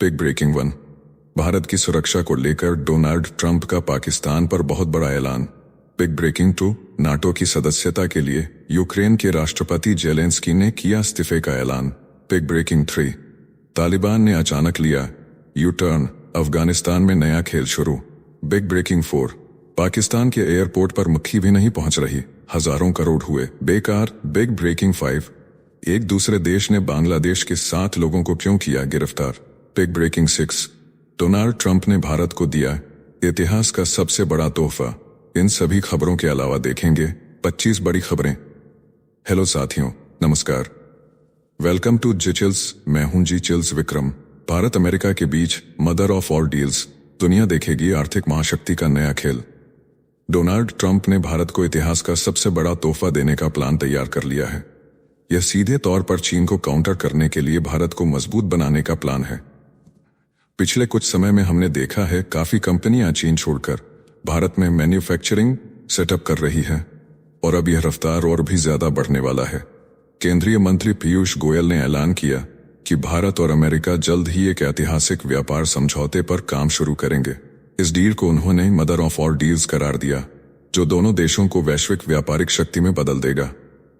Big breaking one. Bharat की सुरक्षा को लेकर डोनाल्ड ट्रंप का पाकिस्तान पर बहुत बड़ा ऐलान। Big breaking to. नाटो की सदस्यता के लिए यूक्रेन के राष्ट्रपति जेलेंस्की ने किया इस्तीफे का ऐलान। Big breaking three. तालिबान ने अचानक लिया यू टर्न, अफगानिस्तान में नया खेल शुरू। Big breaking four. पाकिस्तान के एयरपोर्ट पर मक्खी भी नहीं पहुंच रही, हजारों करोड़ हुए बेकार। Big breaking five. एक दूसरे देश ने बांग्लादेश के 7 लोगों को क्यों किया गिरफ्तार। Big breaking six. Donald Trump ने भारत को दिया इतिहास का सबसे बड़ा तोहफा। इन सभी खबरों के अलावा देखेंगे 25 बड़ी खबरें। हेलो साथियों, नमस्कार। Welcome to G chills. मैं हूं G chills Vikram. Bharat America के बीच मदर ऑफ ऑल डील्स। दुनिया देखेगी आर्थिक महाशक्ति का नया खेल। डोनाल्ड ट्रंप ने भारत को इतिहास का सबसे बड़ा तोहफा देने का प्लान तैयार कर लिया है। यह सीधे तौर पर चीन को काउंटर करने के लिए भारत को मजबूत बनाने का प्लान है। पिछले कुछ समय में हमने देखा है काफी कंपनियां चीन छोड़कर भारत में मैन्युफैक्चरिंग सेटअप कर रही है और अब यह रफ्तार और भी ज्यादा बढ़ने वाला है। केंद्रीय मंत्री पीयूष गोयल ने ऐलान किया कि भारत और अमेरिका जल्द ही एक ऐतिहासिक व्यापार समझौते पर काम शुरू करेंगे। इस डील को उन्होंने मदर ऑफ ऑल डील्स करार दिया, जो दोनों देशों को वैश्विक व्यापारिक शक्ति में बदल देगा।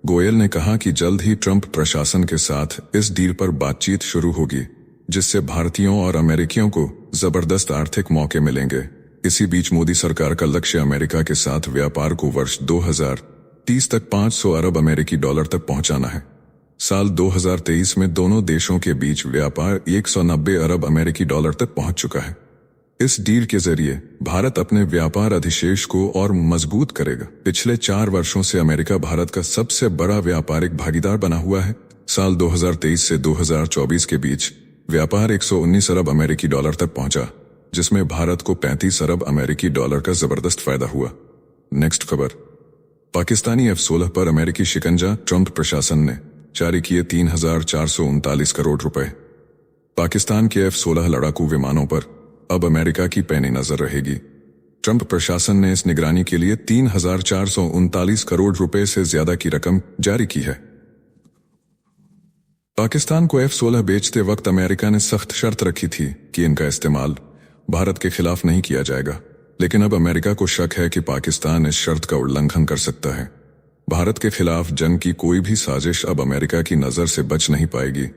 गोयल ने कहा कि जल्द ही ट्रंप प्रशासन के साथ इस डील पर बातचीत शुरू होगी, जिससे भारतीयों और अमेरिकियों को जबरदस्त आर्थिक मौके मिलेंगे। इसी बीच मोदी सरकार का लक्ष्य अमेरिका के साथ व्यापार को वर्ष 2030 तक 500 अरब अमेरिकी डॉलर तक पहुंचाना है। साल 2023 में दोनों देशों के बीच व्यापार 190 अरब अमेरिकी डॉलर तक पहुंच चुका है। इस डील के जरिए भारत अपने व्यापार अधिशेष को और मजबूत करेगा। पिछले 4 वर्षों से अमेरिका भारत का सबसे बड़ा व्यापारिक भागीदार बना हुआ है। साल 2023 से 2024 के बीच व्यापार 119 अरब अमेरिकी डॉलर तक पहुंचा, जिसमें भारत को 35 अरब अमेरिकी डॉलर का जबरदस्त फायदा हुआ। नेक्स्ट खबर। पाकिस्तानी F-16 पर अमेरिकी शिकंजा। ट्रंप प्रशासन ने जारी किए 3,439 करोड़ रुपए। पाकिस्तान के F-16 लड़ाकू विमानों पर अब अमेरिका की पैनी नजर रहेगी। ट्रंप प्रशासन ने इस निगरानी के लिए 3,439 करोड़ रुपए से ज्यादा की रकम जारी की है। पाकिस्तान को F-16 बेचते वक्त अमेरिका ने सख्त शर्त रखी थी कि इनका इस्तेमाल भारत के खिलाफ नहीं किया जाएगा, लेकिन अब अमेरिका को शक है कि पाकिस्तान इस शर्त का उल्लंघन कर सकता है। भारत के खिलाफ जंग की कोई भी साजिश अब अमेरिका की नजर से बच नहीं पाएगी।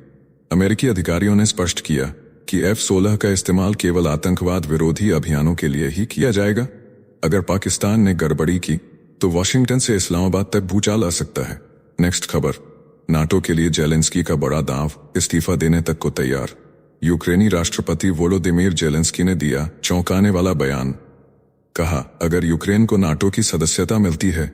अमेरिकी अधिकारियों ने स्पष्ट किया कि F-16 का इस्तेमाल केवल आतंकवाद विरोधी अभियानों के लिए ही किया जाएगा। अगर पाकिस्तान ने गड़बड़ी की तो वॉशिंगटन से इस्लामाबाद तक भूचाल आ सकता है। नेक्स्ट खबर। नाटो के लिए जेलेंस्की का बड़ा दांव, इस्तीफा देने तक को तैयार। यूक्रेनी राष्ट्रपति वोलोदिमीर जेलेंस्की ने दिया चौंकाने वाला बयान। कहा, अगर यूक्रेन को नाटो की सदस्यता मिलती है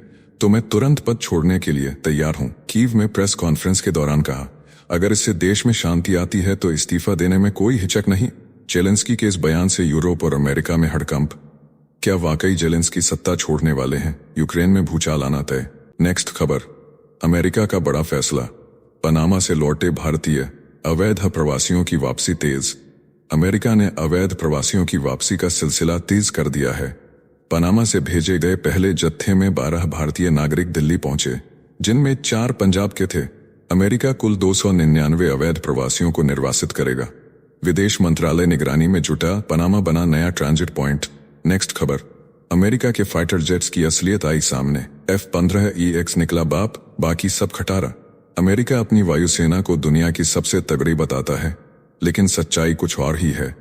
तो मैं तुरंत पद छोड़ने के लिए तैयार हूं। कीव में प्रेस कॉन्फ्रेंस के दौरान कहा, अगर इससे देश में शांति आती है तो इस्तीफा देने में कोई हिचक नहीं। जेलेंस्की के इस बयान से यूरोप और अमेरिका में हड़कंप। क्या वाकई जेलेंस्की सत्ता छोड़ने वाले हैं? यूक्रेन में भूचाल आना तय। नेक्स्ट खबर। अमेरिका का बड़ा फैसला। पनामा से लौटे भारतीय अवैध प्रवासियों की वापसी तेज। अमेरिका ने अवैध प्रवासियों की वापसी का सिलसिला तेज कर दिया है। पनामा से भेजे गए पहले जत्थे में 12 भारतीय नागरिक दिल्ली पहुंचे, जिनमें 4 पंजाब के थे। अमेरिका कुल 299 अवैध प्रवासियों को निर्वासित करेगा। विदेश मंत्रालय निगरानी में जुटा, पनामा बना नया ट्रांजिट पॉइंट। नेक्स्ट खबर। अमेरिका के फाइटर जेट्स की असलियत आई सामने। F-15EX निकला बाप, बाकी सब खटारा। अमेरिका अपनी वायुसेना को दुनिया की सबसे तगड़ी बताता है, लेकिन सच्चाई कुछ और ही है।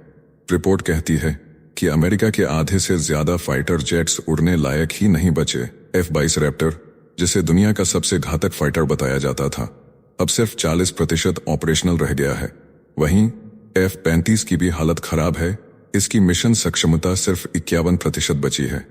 रिपोर्ट कहती है कि अमेरिका के आधे से ज्यादा फाइटर जेट्स उड़ने लायक ही नहीं बचे। F-22 रैप्टर, जिसे दुनिया का सबसे घातक फाइटर बताया जाता था, अब सिर्फ 40% ऑपरेशनल रह गया है। वहीं F-35 की भी हालत खराब है। इसकी मिशन सक्षमता सिर्फ 51% बची है।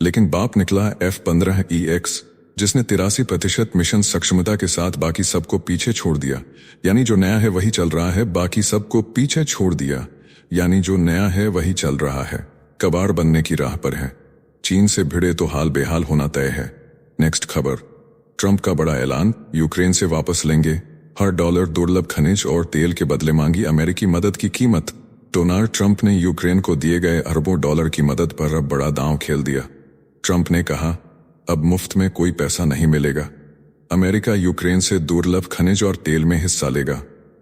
लेकिन बाप निकला F-15EX, जिसने 83% मिशन सक्षमता के साथ बाकी सबको पीछे छोड़ दिया। यानी जो नया है वही चल रहा है, बाकी सबको पीछे छोड़ दिया। यानी जो नया है वही चल रहा है, कबाड़ बनने की राह पर है। चीन से भिड़े तो हाल बेहाल होना तय है। नेक्स्ट खबर। ट्रंप का बड़ा ऐलान, यूक्रेन से वापस लेंगे हर डॉलर दुर्लभ खनिज और तेल के बदले मांगी अमेरिकी मदद की कीमत। डोनाल्ड ट्रंप ने यूक्रेन को दिए गए अरबों डॉलर की मदद पर अब बड़ा दांव खेल दिया। ट्रंप ने कहा, अब मुफ्त में कोई पैसा नहीं मिलेगा। अमेरिका यूक्रेन से दुर्लभ खनिज और तेल में हिस्सा लेगा।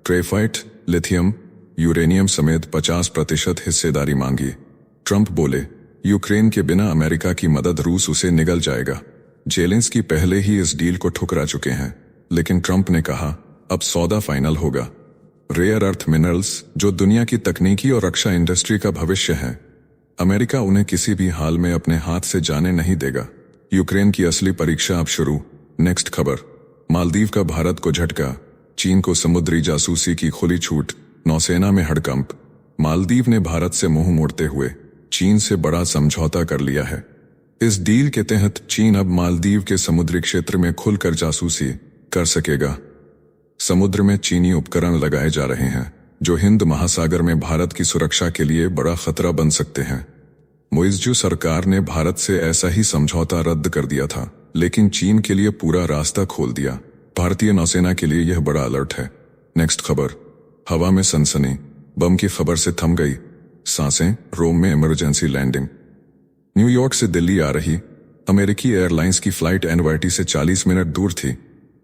ग्रेफाइट, लिथियम, यूरेनियम समेत 50% हिस्सेदारी मांगी। ट्रंप बोले, यूक्रेन के बिना अमेरिका की मदद रूस उसे निगल जाएगा। जेलेंस्की पहले ही इस डील को ठुकरा चुके हैं, लेकिन ट्रंप ने कहा अब सौदा फाइनल होगा। रेयर अर्थ मिनरल्स, जो दुनिया की तकनीकी और रक्षा इंडस्ट्री का भविष्य है, अमेरिका उन्हें किसी भी हाल में अपने हाथ से जाने नहीं देगा। यूक्रेन की असली परीक्षा अब शुरू। नेक्स्ट खबर, मालदीव का भारत को झटका, चीन को समुद्री जासूसी की खुली छूट, नौसेना में हड़कंप। मालदीव ने भारत से मुंह मोड़ते हुए चीन से बड़ा समझौता कर लिया है। इस डील के तहत चीन अब मालदीव के समुद्री क्षेत्र में खुलकर जासूसी कर सकेगा। समुद्र में चीनी उपकरण लगाए जा रहे हैं जो हिंद महासागर में भारत की सुरक्षा के लिए बड़ा खतरा बन सकते हैं। मुइज़्ज़ू सरकार ने भारत से ऐसा ही समझौता रद्द कर दिया था, लेकिन चीन के लिए पूरा रास्ता खोल दिया। भारतीय नौसेना के लिए यह बड़ा अलर्ट है। नेक्स्ट खबर, हवा में सनसनी, बम की खबर से थम गई सांसें, रोम में इमरजेंसी लैंडिंग। न्यूयॉर्क से दिल्ली आ रही अमेरिकी एयरलाइंस की फ्लाइट एनवाईटी से 40 मिनट दूर थी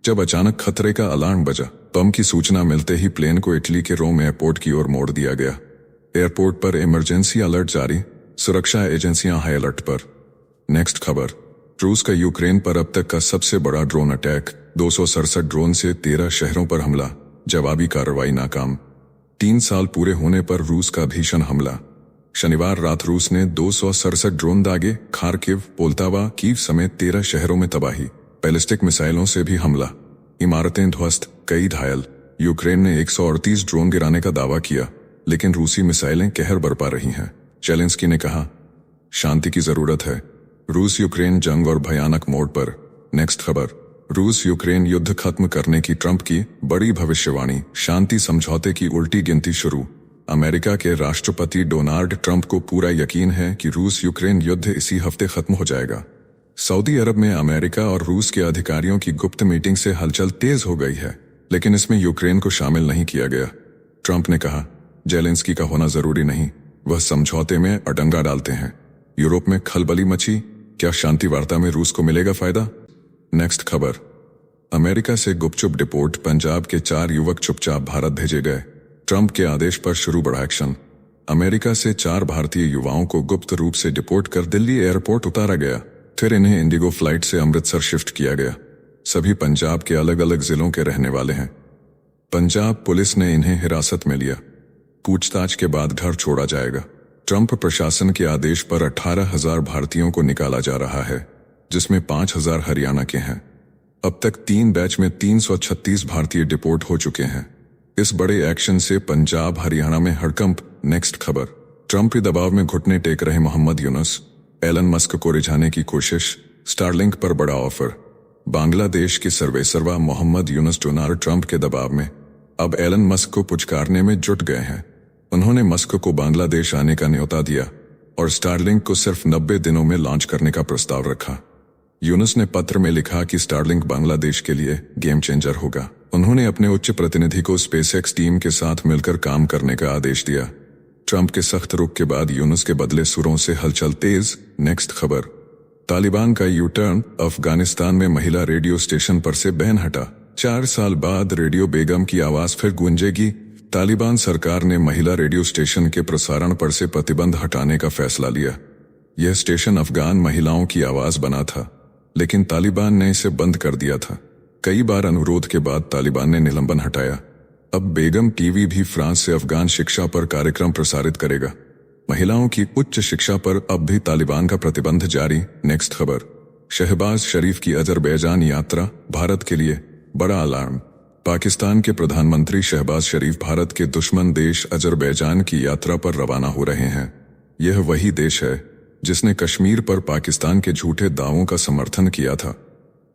जब अचानक खतरे का अलार्म बजा। बम की सूचना मिलते ही प्लेन को इटली के रोम एयरपोर्ट की ओर मोड़ दिया गया। एयरपोर्ट पर इमरजेंसी अलर्ट जारी, सुरक्षा एजेंसियां हाई अलर्ट पर। नेक्स्ट खबर, रूस का यूक्रेन पर अब तक का सबसे बड़ा ड्रोन अटैक, 267 ड्रोन से 13 शहरों पर हमला, जवाबी कार्रवाई नाकाम। 3 साल पूरे होने पर रूस का भीषण हमला। शनिवार रात रूस ने 267 ड्रोन दागे, खार्किव, पोल्तावा, कीव समेत 13 शहरों में तबाही। बैलिस्टिक मिसाइलों से भी हमला, इमारतें ध्वस्त, कई घायल। यूक्रेन ने 138 ड्रोन गिराने का दावा किया, लेकिन रूसी मिसाइलें कहर बरपा रही हैं। जेलेंस्की ने कहा, शांति की जरूरत है। रूस यूक्रेन जंग और भयानक मोड़ पर। नेक्स्ट खबर, रूस यूक्रेन युद्ध खत्म करने की ट्रंप की बड़ी भविष्यवाणी, शांति समझौते की उल्टी गिनती शुरू। अमेरिका के राष्ट्रपति डोनाल्ड ट्रंप को पूरा यकीन है कि रूस यूक्रेन युद्ध इसी हफ्ते खत्म हो जाएगा। सऊदी अरब में अमेरिका और रूस के अधिकारियों की गुप्त मीटिंग से हलचल तेज हो गई है, लेकिन इसमें यूक्रेन को शामिल नहीं किया गया। ट्रंप ने कहा, जेलेंस्की का होना जरूरी नहीं, वह समझौते में अडंगा डालते हैं। यूरोप में खलबली मची, क्या शांति वार्ता में रूस को मिलेगा फायदा? नेक्स्ट खबर, अमेरिका से गुपचुप डिपोर्ट, पंजाब के 4 युवक चुपचाप भारत भेजे गए। ट्रंप के आदेश पर शुरू बड़ा एक्शन। अमेरिका से 4 भारतीय युवाओं को गुप्त रूप से डिपोर्ट कर दिल्ली एयरपोर्ट उतारा गया, फिर इन्हें इंडिगो फ्लाइट से अमृतसर शिफ्ट किया गया। सभी पंजाब के अलग अलग जिलों के रहने वाले हैं। पंजाब पुलिस ने इन्हें हिरासत में लिया, पूछताछ के बाद घर छोड़ा जाएगा। ट्रंप प्रशासन के आदेश पर 18,000 भारतीयों को निकाला जा रहा है, जिसमें 5,000 हरियाणा के हैं। अब तक 3 बैच में 336 भारतीय डिपोर्ट हो चुके हैं। इस बड़े एक्शन से पंजाब हरियाणा में हड़कंप। नेक्स्ट खबर, ट्रंप के दबाव में घुटने टेक रहे मोहम्मद यूनुस, एलन मस्क को रिझाने की कोशिश, स्टारलिंक पर बड़ा ऑफर। बांग्लादेश के सर्वेसर्वा मोहम्मद यूनुस डोनाल्ड ट्रंप के दबाव में अब एलन मस्क को पुचकारने में जुट गए हैं। उन्होंने मस्क को बांग्लादेश आने का न्योता दिया और स्टारलिंक को सिर्फ 90 दिनों में लॉन्च करने का प्रस्ताव रखा। यूनुस ने पत्र में लिखा कि स्टारलिंक बांग्लादेश के लिए गेम चेंजर होगा। उन्होंने अपने उच्च प्रतिनिधि को स्पेसएक्स टीम के साथ मिलकर काम करने का आदेश दिया। ट्रंप के सख्त रुख के बाद यूनुस के बदले सुरों से हलचल तेज। नेक्स्ट खबर, तालिबान का यू टर्न, अफगानिस्तान में महिला रेडियो स्टेशन पर से बैन हटा। 4 साल बाद रेडियो बेगम की आवाज फिर गूंजेगी। तालिबान सरकार ने महिला रेडियो स्टेशन के प्रसारण पर से प्रतिबंध हटाने का फैसला लिया। यह स्टेशन अफगान महिलाओं की आवाज बना था, लेकिन तालिबान ने इसे बंद कर दिया था। कई बार अनुरोध के बाद तालिबान ने निलंबन हटाया। अब बेगम टीवी भी फ्रांस से अफगान शिक्षा पर कार्यक्रम प्रसारित करेगा। महिलाओं की उच्च शिक्षा पर अब भी तालिबान का प्रतिबंध जारी। नेक्स्ट खबर, शहबाज शरीफ की अजरबैजान यात्रा, भारत के लिए बड़ा अलार्म। पाकिस्तान के प्रधानमंत्री शहबाज शरीफ भारत के दुश्मन देश अजरबैजान की यात्रा पर रवाना हो रहे हैं। यह वही देश है जिसने कश्मीर पर पाकिस्तान के झूठे दावों का समर्थन किया था।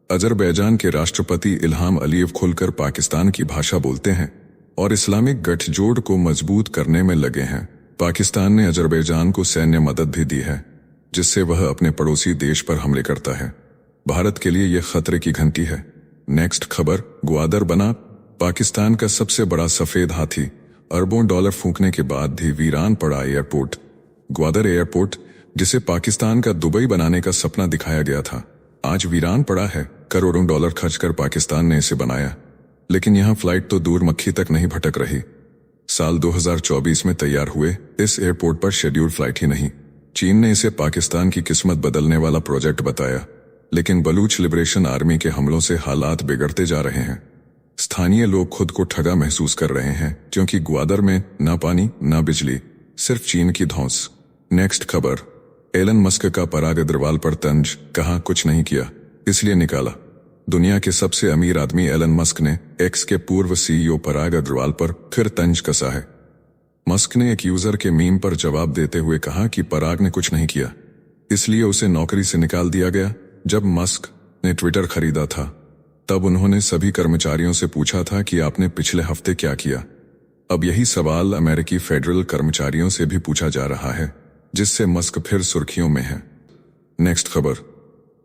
अजरबैजान के राष्ट्रपति इल्हाम अलीव खुलकर पाकिस्तान की भाषा बोलते हैं और इस्लामिक गठजोड़ को मजबूत करने में लगे हैं। पाकिस्तान ने अजरबैजान को सैन्य मदद भी दी है, जिससे वह अपने पड़ोसी देश पर हमले करता है। भारत के लिए यह खतरे की घंटी है। नेक्स्ट खबर, ग्वादर बना पाकिस्तान का सबसे बड़ा सफेद हाथी। अरबों डॉलर फूंकने के बाद भी वीरान पड़ा एयरपोर्ट। ग्वादर एयरपोर्ट, जिसे पाकिस्तान का दुबई बनाने का सपना दिखाया गया था, आज वीरान पड़ा है। करोड़ों डॉलर खर्च कर पाकिस्तान ने इसे बनाया, लेकिन यहां फ्लाइट तो दूर मक्खी तक नहीं भटक रही। साल 2024 में तैयार हुए इस एयरपोर्ट पर शेड्यूल फ्लाइट ही नहीं। चीन ने इसे पाकिस्तान की किस्मत बदलने वाला प्रोजेक्ट बताया, लेकिन बलूच लिबरेशन आर्मी के हमलों से हालात बिगड़ते जा रहे हैं। स्थानीय लोग खुद को ठगा महसूस कर रहे हैं, क्योंकि ग्वादर में ना पानी ना बिजली, सिर्फ चीन की धौंस। नेक्स्ट खबर, एलन मस्क का पराग अग्रवाल पर तंज, कहा कुछ नहीं किया इसलिए निकाला। दुनिया के सबसे अमीर आदमी एलन मस्क ने एक्स के पूर्व सीईओ पराग अग्रवाल पर फिर तंज कसा है। मस्क ने एक यूजर के मीम पर जवाब देते हुए कहा कि पराग ने कुछ नहीं किया, इसलिए उसे नौकरी से निकाल दिया गया। जब मस्क ने ट्विटर खरीदा था, तब उन्होंने सभी कर्मचारियों से पूछा था कि आपने पिछले हफ्ते क्या किया। अब यही सवाल अमेरिकी फेडरल कर्मचारियों से भी पूछा जा रहा है, जिससे मस्क फिर सुर्खियों में है। नेक्स्ट खबर,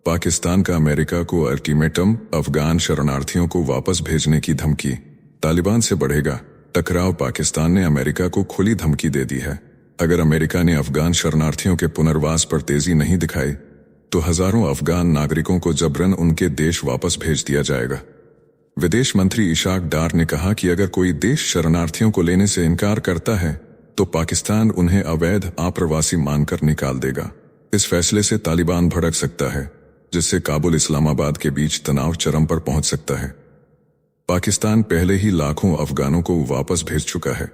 पाकिस्तान का अमेरिका को अल्टीमेटम, अफगान शरणार्थियों को वापस भेजने की धमकी। तालिबान से बढ़ेगा टकराव, पाकिस्तान ने अमेरिका को खुली धमकी दे दी है। अगर अमेरिका ने अफगान शरणार्थियों के पुनर्वास पर तेजी नहीं दिखाई तो हजारों अफगान नागरिकों को जबरन उनके देश वापस भेज दिया जाएगा। विदेश मंत्री इशाक डार ने कहा कि अगर कोई देश शरणार्थियों को लेने से इनकार करता है तो पाकिस्तान उन्हें अवैध आप्रवासी मानकर निकाल देगा। इस फैसले से तालिबान भड़क सकता है, जिससे काबुल इस्लामाबाद के बीच तनाव चरम पर पहुंच सकता है। पाकिस्तान पहले ही लाखों अफगानों को वापस भेज चुका है,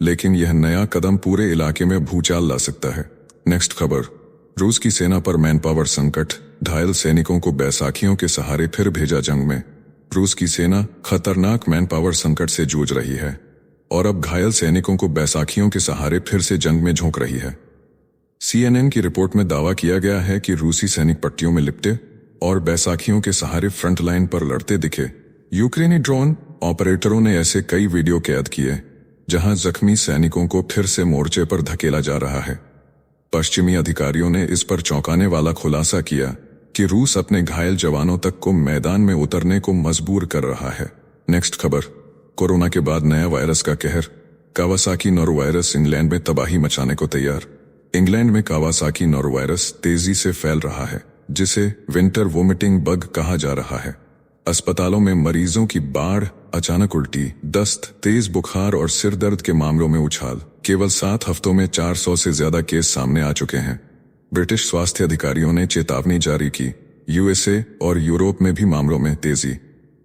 लेकिन यह नया कदम पूरे इलाके में भूचाल ला सकता है। नेक्स्ट खबर, रूस की सेना पर मैन पावर संकट, घायल सैनिकों को बैसाखियों के सहारे फिर भेजा जंग में। रूस की सेना खतरनाक मैन पावर संकट से जूझ रही है और अब घायल सैनिकों को बैसाखियों के सहारे फिर से जंग में झोंक रही है। CNN की रिपोर्ट में दावा किया गया है कि रूसी सैनिक पट्टियों में लिपटे और बैसाखियों के सहारे फ्रंट लाइन पर लड़ते दिखे। यूक्रेनी ड्रोन ऑपरेटरों ने ऐसे कई वीडियो कैद किए जहां जख्मी सैनिकों को फिर से मोर्चे पर धकेला जा रहा है। पश्चिमी अधिकारियों ने इस पर चौंकाने वाला खुलासा किया कि रूस अपने घायल जवानों तक को मैदान में उतरने को मजबूर कर रहा है। नेक्स्ट खबर, कोरोना के बाद नया वायरस का कहर, कावासाकी नोरोवायरस इंग्लैंड में तबाही मचाने को तैयार। इंग्लैंड में कावासाकी नोरोवायरस तेजी से फैल रहा है, जिसे विंटर वोमिटिंग बग कहा जा रहा है। अस्पतालों में मरीजों की बाढ़, अचानक उल्टी, दस्त, तेज बुखार और सिर दर्द के मामलों में उछाल। केवल 7 हफ्तों में 400 से ज्यादा केस सामने आ चुके हैं। ब्रिटिश स्वास्थ्य अधिकारियों ने चेतावनी जारी की। USA और यूरोप में भी मामलों में तेजी।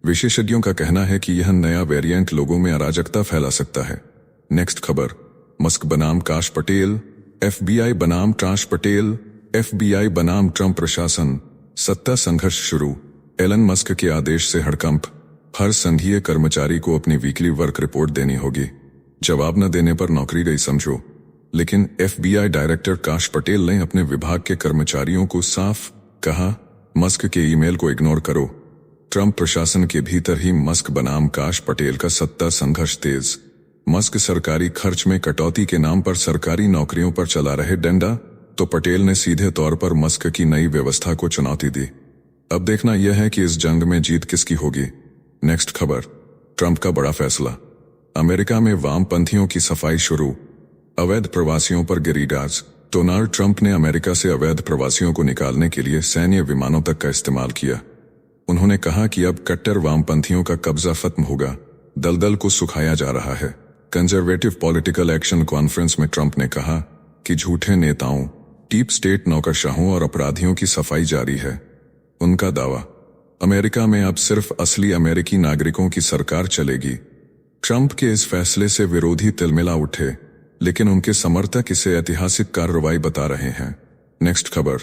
विशेषज्ञों का कहना है कि यह नया वेरिएंट लोगों में अराजकता फैला सकता है। नेक्स्ट खबर, मस्क बनाम काश पटेल, FBI बनाम ट्राश पटेल, FBI बनाम ट्रंप प्रशासन, सत्ता संघर्ष शुरू। एलन मस्क के आदेश से हड़कंप, हर संघीय कर्मचारी को अपनी वीकली वर्क रिपोर्ट देनी होगी। जवाब न देने पर नौकरी गई समझो। लेकिन FBI डायरेक्टर काश पटेल ने अपने विभाग के कर्मचारियों को साफ कहा, मस्क के ईमेल को इग्नोर करो। ट्रंप प्रशासन के भीतर ही मस्क बनाम काश पटेल का सत्ता संघर्ष तेज। मस्क सरकारी खर्च में कटौती के नाम पर सरकारी नौकरियों पर चला रहे डंडा, तो पटेल ने सीधे तौर पर मस्क की नई व्यवस्था को चुनौती दी। अब देखना यह है कि इस जंग में जीत किसकी होगी। नेक्स्ट खबर, ट्रंप का बड़ा फैसला, अमेरिका में वामपंथियों की सफाई शुरू। अवैध प्रवासियों पर गिरी डाज। डोनाल्ड ट्रंप ने अमेरिका से अवैध प्रवासियों को निकालने के लिए सैन्य विमानों तक का इस्तेमाल किया। उन्होंने कहा कि अब कट्टर वामपंथियों का कब्जा खत्म होगा, दलदल को सुखाया जा रहा है। कंजर्वेटिव पॉलिटिकल एक्शन कॉन्फ्रेंस में ट्रंप ने कहा कि झूठे नेताओं, डीप स्टेट नौकरशाहों और अपराधियों की सफाई जारी है। उनका दावा, अमेरिका में अब सिर्फ असली अमेरिकी नागरिकों की सरकार चलेगी। ट्रंप के इस फैसले से विरोधी तिलमिला उठे, लेकिन उनके समर्थक इसे ऐतिहासिक कार्रवाई बता रहे हैं। नेक्स्ट खबर,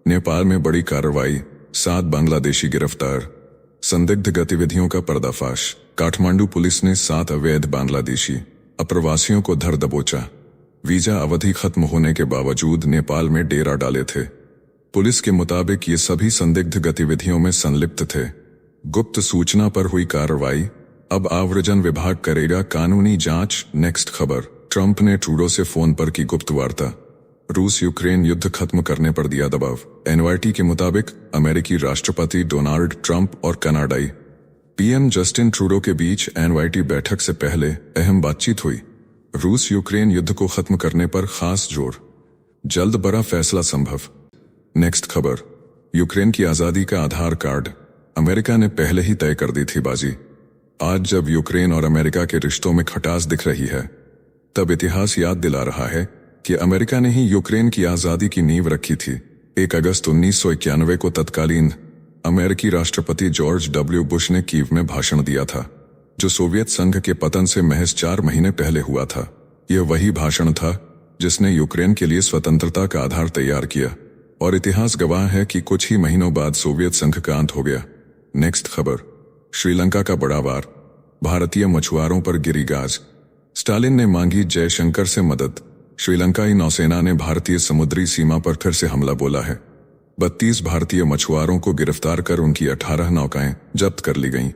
नेपाल में बड़ी कार्रवाई, 7 बांग्लादेशी गिरफ्तार। संदिग्ध गतिविधियों का पर्दाफाश, काठमांडू पुलिस ने 7 अवैध बांग्लादेशी अप्रवासियों को धर दबोचा। वीजा अवधि खत्म होने के बावजूद नेपाल में डेरा डाले थे। पुलिस के मुताबिक ये सभी संदिग्ध गतिविधियों में संलिप्त थे। गुप्त सूचना पर हुई कार्रवाई, अब आव्रजन विभाग करेगा कानूनी जांच। नेक्स्ट खबर, ट्रंप ने ट्रूडो से फोन पर की गुप्त वार्ता। रूस यूक्रेन युद्ध खत्म करने पर दिया दबाव। NYT के मुताबिक अमेरिकी राष्ट्रपति डोनाल्ड ट्रंप और कनाडाई PM जस्टिन ट्रूडो के बीच NYT बैठक से पहले अहम बातचीत हुई। रूस यूक्रेन युद्ध को खत्म करने पर खास जोर, जल्द बड़ा फैसला संभव। नेक्स्ट खबर, यूक्रेन की आजादी का आधार कार्ड, अमेरिका ने पहले ही तय कर दी थी बाजी। आज जब यूक्रेन और अमेरिका के रिश्तों में खटास दिख रही है, तब इतिहास याद दिला रहा है कि अमेरिका ने ही यूक्रेन की आजादी की नींव रखी थी। 1 अगस्त 1991 को तत्कालीन अमेरिकी राष्ट्रपति जॉर्ज डब्ल्यू बुश ने कीव में भाषण दिया था, जो सोवियत संघ के पतन से महज 4 महीने पहले हुआ था। यह वही भाषण था जिसने यूक्रेन के लिए स्वतंत्रता का आधार तैयार किया, और इतिहास गवाह है कि कुछ ही महीनों बाद सोवियत संघ का अंत हो गया। नेक्स्ट खबर, श्रीलंका का बड़ा वार, भारतीय मछुआरों पर गिरी गाज। स्टालिन ने मांगी जयशंकर से मदद। श्रीलंकाई नौसेना ने भारतीय समुद्री सीमा पर फिर से हमला बोला है। 32 भारतीय मछुआरों को गिरफ्तार कर उनकी 18 नौकाएं जब्त कर ली गईं।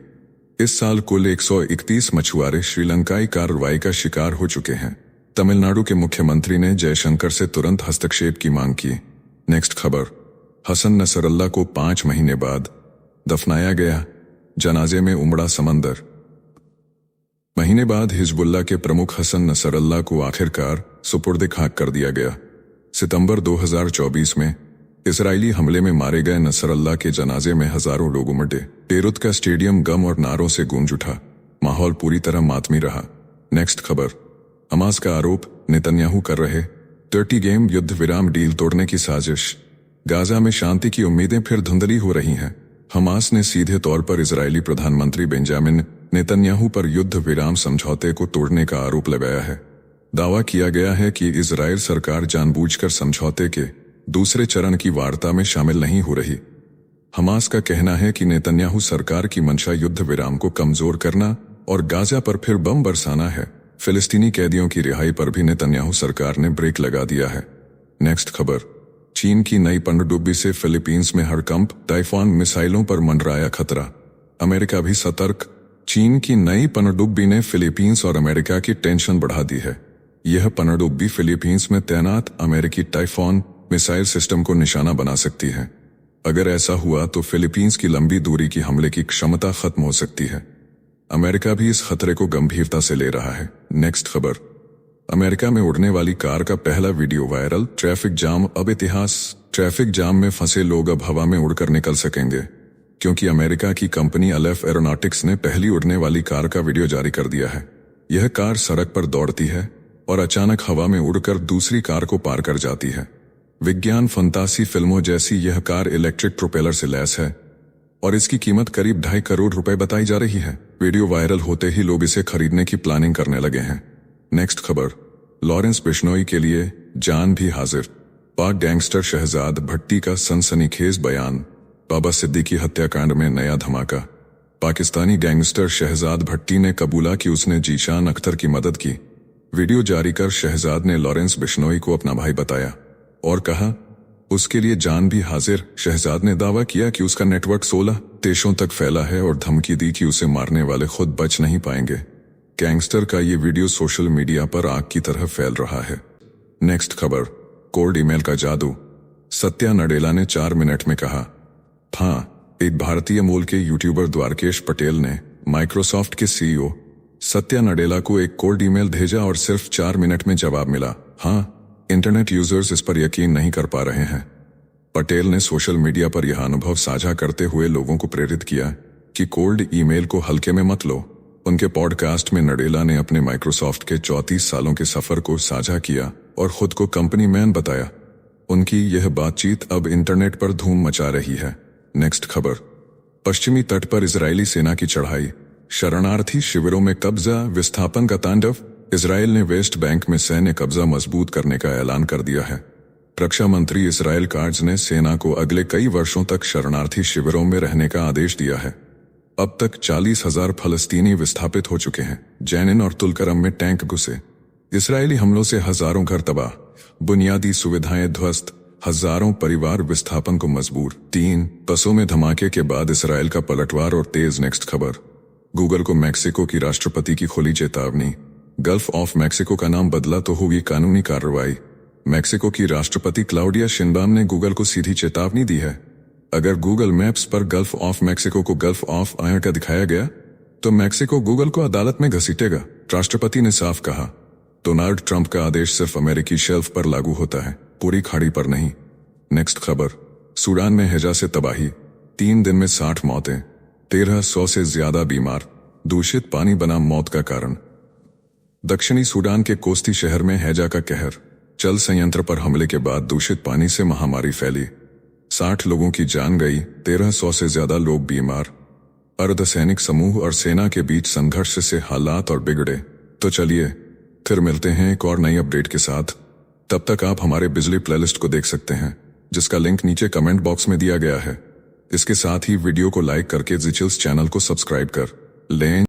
इस साल कुल 131 मछुआरे श्रीलंकाई कार्रवाई का शिकार हो चुके हैं। तमिलनाडु के मुख्यमंत्री ने जयशंकर से तुरंत हस्तक्षेप की मांग की। नेक्स्ट खबर, हसन नसरल्ला को 5 महीने बाद दफनाया गया, जनाजे में उमड़ा समंदर। महीने बाद हिजबुल्लाह के प्रमुख हसन नसरल्ला को आखिरकार सुपुर्द खाक कर दिया गया। सितंबर 2024 में इजरायली हमले में मारे गए नसरल्ला के जनाजे में हजारों लोग उमड़े। बेरूत का स्टेडियम गम और नारों से गूंज उठा। माहौल पूरी तरह मातमी रहा। नेक्स्ट खबर, हमास का आरोप, नेतन्याहू कर रहे डर्टी गेम, युद्ध विराम डील तोड़ने की साजिश। गाजा में शांति की उम्मीदें फिर धुंधली हो रही हैं। हमास ने सीधे तौर पर इजरायली प्रधानमंत्री बेंजामिन नेतन्याहू पर युद्ध विराम समझौते को तोड़ने का आरोप लगाया है। दावा किया गया है कि इजरायल सरकार जानबूझकर समझौते के दूसरे चरण की वार्ता में शामिल नहीं हो रही। हमास का कहना है कि नेतन्याहू सरकार की मंशा युद्ध विराम को कमजोर करना और गाजा पर फिर बम बरसाना है। फिलिस्तीनी कैदियों की रिहाई पर भी नेतन्याहू सरकार ने ब्रेक लगा दिया है। नेक्स्ट खबर, चीन की नई पनडुब्बी से फिलीपींस में हड़कंप, टाइफॉन मिसाइलों पर मंडराया खतरा। अमेरिका भी सतर्क। चीन की नई पनडुब्बी ने फिलीपींस और अमेरिका की टेंशन बढ़ा दी है। यह पनडुब्बी फिलीपींस में तैनात अमेरिकी टाइफॉन मिसाइल सिस्टम को निशाना बना सकती है। अगर ऐसा हुआ तो फिलीपींस की लंबी दूरी की हमले की क्षमता खत्म हो सकती है। अमेरिका भी इस खतरे को गंभीरता से ले रहा है। नेक्स्ट खबर, अमेरिका में उड़ने वाली कार का पहला वीडियो वायरल। ट्रैफिक जाम अब इतिहास। ट्रैफिक जाम में फंसे लोग अब हवा में उड़कर निकल सकेंगे, क्योंकि अमेरिका की कंपनी अलेफ एरोनॉटिक्स ने पहली उड़ने वाली कार का वीडियो जारी कर दिया है। यह कार सड़क पर दौड़ती है और अचानक हवा में उड़कर दूसरी कार को पार कर जाती है। विज्ञान फंतासी फिल्मों जैसी यह कार इलेक्ट्रिक प्रोपेलर से लैस है और इसकी कीमत करीब 2.5 करोड़ रुपए बताई जा रही है। वीडियो वायरल होते ही लोग इसे खरीदने की प्लानिंग करने लगे हैं। नेक्स्ट खबर, लॉरेंस बिश्नोई के लिए जान भी हाजिर। पाक गैंगस्टर शहजाद भट्टी का सनसनीखेज बयान। बाबा सिद्दीकी हत्याकांड में नया धमाका। पाकिस्तानी गैंगस्टर शहजाद भट्टी ने कबूला कि उसने जीशान अख्तर की मदद की। वीडियो जारी कर शहजाद ने लॉरेंस बिश्नोई को अपना भाई बताया और कहा उसके लिए जान भी हाजिर। शहजाद ने दावा किया कि उसका नेटवर्क 16 देशों तक फैला है और धमकी दी कि उसे मारने वाले खुद बच नहीं पाएंगे। गैंगस्टर का ये वीडियो सोशल मीडिया पर आग की तरह फैल रहा है। नेक्स्ट खबर, कोल्ड ईमेल का जादू। सत्या नडेला ने 4 मिनट में कहा हाँ। एक भारतीय मूल के यूट्यूबर द्वारकेश पटेल ने माइक्रोसॉफ्ट के सीईओ सत्या नडेला को एक कोल्ड ईमेल भेजा और सिर्फ 4 मिनट में जवाब मिला हाँ। इंटरनेट यूजर्स इस पर यकीन नहीं कर पा रहे हैं। पटेल ने सोशल मीडिया पर यह अनुभव साझा करते हुए लोगों को प्रेरित किया कि कोल्ड ईमेल को हल्के में मत लो। उनके पॉडकास्ट में नडेला ने अपने माइक्रोसॉफ्ट के 34 सालों के सफर को साझा किया और खुद को कंपनी मैन बताया। उनकी यह बातचीत अब इंटरनेट पर धूम मचा रही है। नेक्स्ट खबर, पश्चिमी तट पर इजरायली सेना की चढ़ाई, शरणार्थी शिविरों में कब्जा, विस्थापन का तांडव। इजरायल ने वेस्ट बैंक में सैन्य कब्जा मजबूत करने का ऐलान कर दिया है। रक्षा मंत्री इसराइल काट्ज ने सेना को अगले कई वर्षों तक शरणार्थी शिविरों में रहने का आदेश दिया है। अब तक 40,000 फलस्तीनी विस्थापित हो चुके हैं। जैनिन और तुलकरम में टैंक घुसे। इसराइली हमलों से हजारों घर तबाह, बुनियादी सुविधाएं ध्वस्त, हजारों परिवार विस्थापन को मजबूर। 3 बसों में धमाके के बाद इसराइल का पलटवार और तेज। नेक्स्ट खबर, गूगल को मैक्सिको की राष्ट्रपति की खुली चेतावनी। गल्फ ऑफ मैक्सिको का नाम बदला तो होगी कानूनी कार्रवाई। मैक्सिको की राष्ट्रपति क्लाउडिया शिनबाम ने गूगल को सीधी चेतावनी दी है। अगर गूगल मैप्स पर गल्फ ऑफ मैक्सिको को गल्फ ऑफ अमेरिका दिखाया गया तो मैक्सिको गूगल को अदालत में घसीटेगा, राष्ट्रपति ने साफ कहा। डोनाल्ड ट्रंप का आदेश सिर्फ अमेरिकी शेल्फ पर लागू होता है, पूरी खाड़ी पर नहीं। नेक्स्ट खबर, सूडान में हैजा से तबाही, 3 दिन में 60 मौतें, 1300 से ज्यादा बीमार। दूषित पानी बना मौत का कारण। दक्षिणी सूडान के कोस्ती शहर में हैजा का कहर। जल संयंत्र पर हमले के बाद दूषित पानी से महामारी फैली। 60 लोगों की जान गई, 1300 से ज्यादा लोग बीमार। अर्धसैनिक समूह और सेना के बीच संघर्ष से हालात और बिगड़े। तो चलिए फिर मिलते हैं एक और नई अपडेट के साथ। तब तक आप हमारे बिजली प्लेलिस्ट को देख सकते हैं, जिसका लिंक नीचे कमेंट बॉक्स में दिया गया है। इसके साथ ही वीडियो को लाइक करके जिचिल्स चैनल को सब्सक्राइब कर लें।